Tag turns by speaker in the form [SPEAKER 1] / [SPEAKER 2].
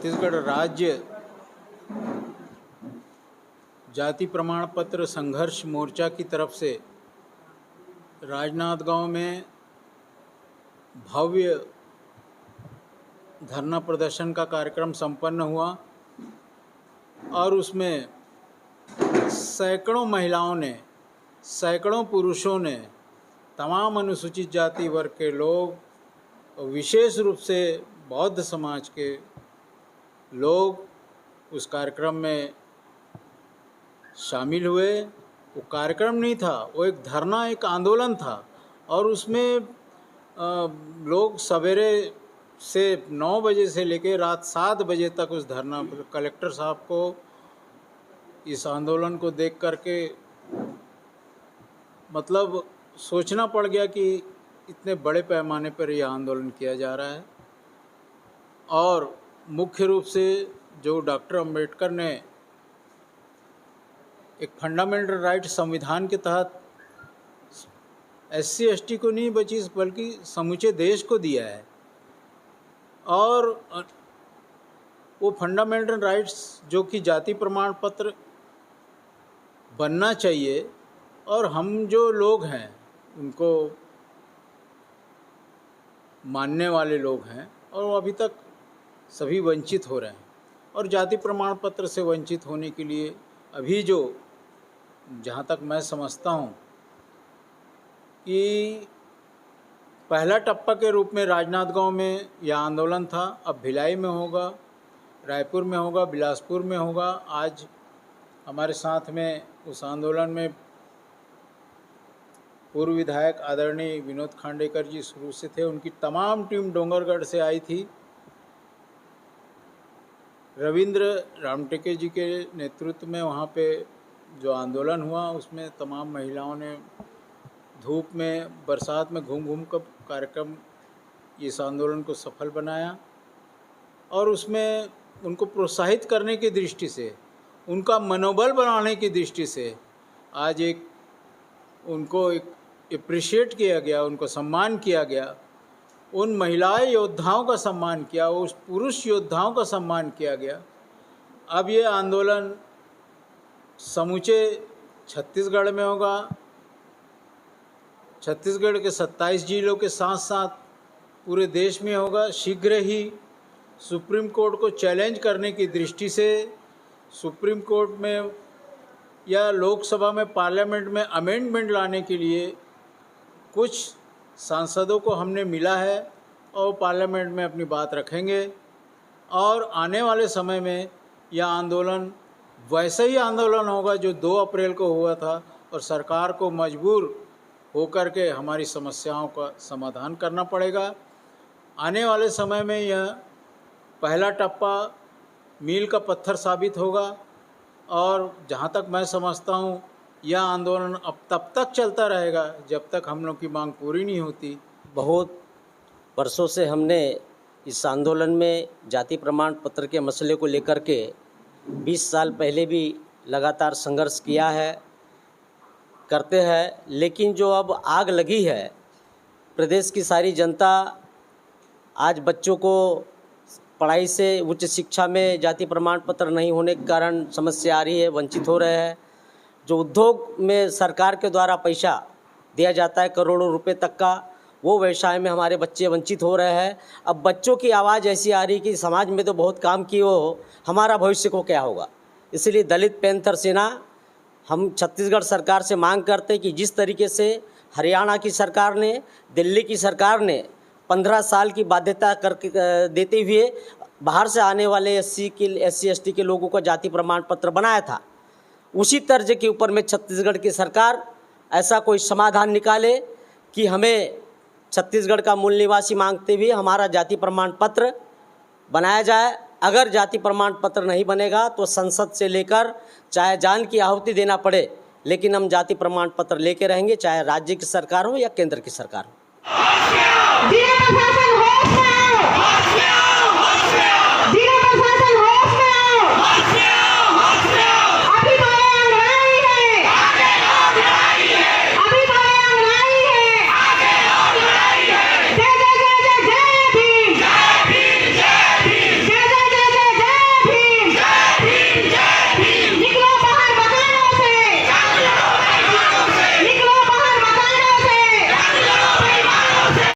[SPEAKER 1] छत्तीसगढ़ राज्य जाति प्रमाण पत्र संघर्ष मोर्चा की तरफ से राजनांदगांव में भव्य धरना प्रदर्शन का कार्यक्रम संपन्न हुआ और उसमें सैकड़ों महिलाओं ने, सैकड़ों पुरुषों ने, तमाम अनुसूचित जाति वर्ग के लोग, विशेष रूप से बौद्ध समाज के लोग उस कार्यक्रम में शामिल हुए। वो कार्यक्रम नहीं था, वो एक धरना, एक आंदोलन था और उसमें लोग सवेरे से 9 बजे से लेकर रात 7 बजे तक उस धरना, कलेक्टर साहब को इस आंदोलन को देख करके मतलब सोचना पड़ गया कि इतने बड़े पैमाने पर यह आंदोलन किया जा रहा है। और मुख्य रूप से जो डॉक्टर अंबेडकर ने एक फंडामेंटल राइट संविधान के तहत SC ST को नहीं बल्कि समूचे देश को दिया है, और वो फंडामेंटल राइट्स जो कि जाति प्रमाण पत्र बनना चाहिए, और हम जो लोग हैं उनको मानने वाले लोग हैं और वो अभी तक सभी वंचित हो रहे हैं। और जाति प्रमाण पत्र से वंचित होने के लिए अभी जो, जहाँ तक मैं समझता हूँ कि पहला टप्पा के रूप में राजनांदगांव में यह आंदोलन था, अब भिलाई में होगा, रायपुर में होगा, बिलासपुर में होगा। आज हमारे साथ में उस आंदोलन में पूर्व विधायक आदरणीय विनोद खांडेकर जी शुरू से थे, उनकी तमाम टीम डोंगरगढ़ से आई थी। रविंद्र रामटेके जी के नेतृत्व में वहाँ पे जो आंदोलन हुआ उसमें तमाम महिलाओं ने धूप में, बरसात में घूम घूम कर कार्यक्रम, इस आंदोलन को सफल बनाया। और उसमें उनको प्रोत्साहित करने की दृष्टि से, उनका मनोबल बढ़ाने की दृष्टि से आज उनको अप्रिशिएट किया गया, उनको सम्मान किया गया। उन महिलाएं योद्धाओं का सम्मान किया, उस पुरुष योद्धाओं का सम्मान किया गया। अब ये आंदोलन समूचे छत्तीसगढ़ में होगा, छत्तीसगढ़ के 27 जिलों के साथ साथ पूरे देश में होगा। शीघ्र ही सुप्रीम कोर्ट को चैलेंज करने की दृष्टि से सुप्रीम कोर्ट में या लोकसभा में, पार्लियामेंट में अमेंडमेंट लाने के लिए कुछ सांसदों को हमने मिला है और पार्लियामेंट में अपनी बात रखेंगे। और आने वाले समय में यह आंदोलन वैसा ही आंदोलन होगा जो 2 अप्रैल को हुआ था, और सरकार को मजबूर होकर के हमारी समस्याओं का समाधान करना पड़ेगा। आने वाले समय में यह पहला टप्पा मील का पत्थर साबित होगा, और जहाँ तक मैं समझता हूँ यह आंदोलन अब तब तक चलता रहेगा जब तक हम लोग की मांग पूरी नहीं होती।
[SPEAKER 2] बहुत वर्षों से हमने इस आंदोलन में जाति प्रमाण पत्र के मसले को लेकर के 20 साल पहले भी लगातार संघर्ष किया है, करते हैं। लेकिन जो अब आग लगी है, प्रदेश की सारी जनता आज बच्चों को पढ़ाई से, उच्च शिक्षा में जाति प्रमाण पत्र नहीं होने के कारण समस्या आ रही है, वंचित हो रहे हैं। जो उद्योग में सरकार के द्वारा पैसा दिया जाता है करोड़ों रुपए तक का, वो व्यवसाय में हमारे बच्चे वंचित हो रहे हैं। अब बच्चों की आवाज़ ऐसी आ रही कि समाज में तो बहुत काम किए हो, हमारा भविष्य को क्या होगा। इसलिए दलित पैंथर सेना हम छत्तीसगढ़ सरकार से मांग करते हैं कि जिस तरीके से हरियाणा की सरकार ने, दिल्ली की सरकार ने 15 साल की बाध्यता करके देते हुए बाहर से आने वाले SC ST के लोगों को जाति प्रमाण पत्र बनाया था, उसी तर्ज के ऊपर में छत्तीसगढ़ की सरकार ऐसा कोई समाधान निकाले कि हमें छत्तीसगढ़ का मूल निवासी मांगते हुए हमारा जाति प्रमाण पत्र बनाया जाए। अगर जाति प्रमाण पत्र नहीं बनेगा तो संसद से लेकर चाहे जान की आहुति देना पड़े, लेकिन हम जाति प्रमाण पत्र लेके रहेंगे, चाहे राज्य की सरकार हो या केंद्र की सरकार हो।